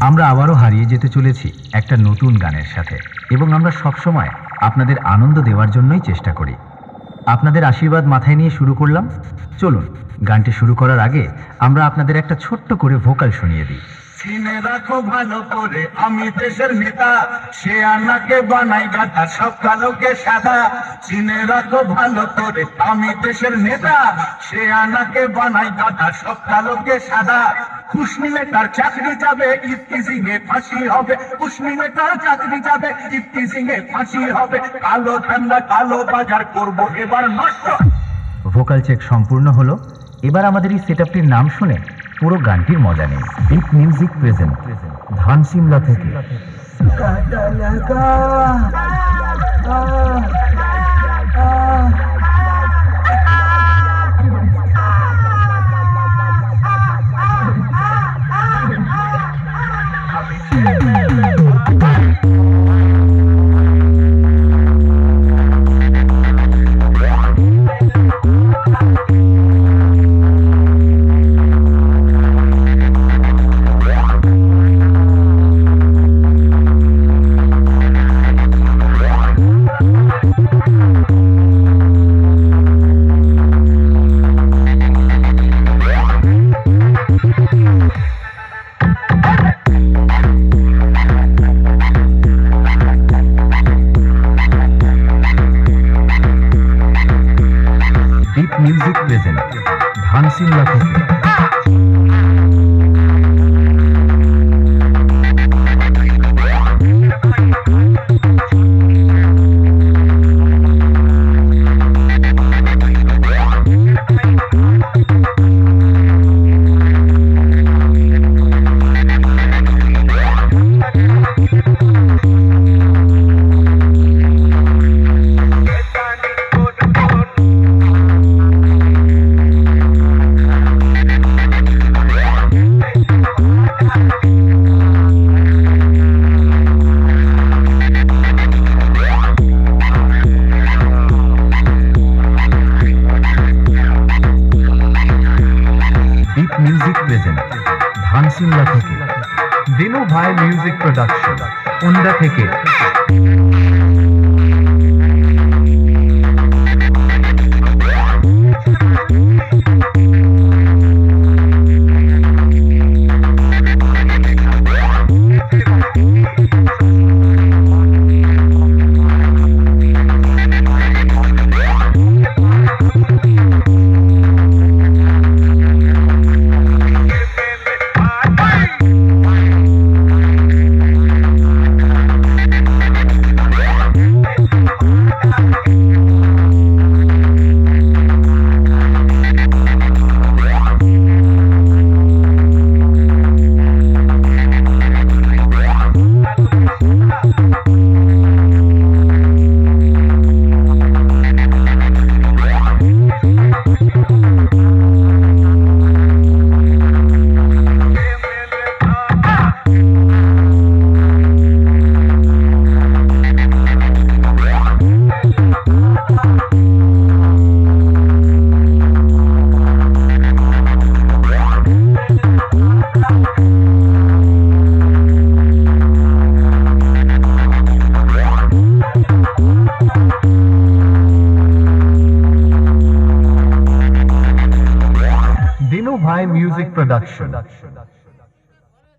আমরা আবারও হারিয়ে যেতে চলেছি একটা নতুন গানের সাথে, এবং আমরা সবসময় আপনাদের আনন্দ দেওয়ার জন্যই চেষ্টা করি। আপনাদের আশীর্বাদ মাথায় নিয়ে শুরু করলাম। চলুন, গানটি শুরু করার আগে আমরা আপনাদের একটা ছোট্ট করে ভোকাল শুনিয়ে দিই। চিনে রাখো ভালো করে, আমি দেশের নেতা, সে আনাকে বানাই গাধা, সব কালোকে সাদা। চিনে রাখো ভালো করে, আমি দেশের নেতা, সে আনাকে বানাই গাধা, সব কালোকে সাদা। কুশ্মিনে তার চাকরি যাবে, ইফতিজিং এ ফাঁসি হবে। কুশ্মিনে তার চাকরি যাবে, ইফতিজিং এ ফাঁসি হবে। কালো ঠান্ডা কালো বাজার করবো এবার নষ্ট। ভোকাল চেক সম্পূর্ণ হলো। এবার আমাদের এই সেটআপটির নাম শুনে পুরো গানটির মজা নিন। বিট মিউজিক প্রেজেন্ট, ধানসিমলা থেকে। বিট মিউজিক প্রেজেন্ট, ধানসিমলা থেকে। বিট মিউজিক প্রেজেন্ট, ধানসিমলা থেকে। দিনু ভাই মিউজিক প্রোডাকশন, উন্ডা থেকে। দিনু ভাই মিউজিক প্রোডাকশন।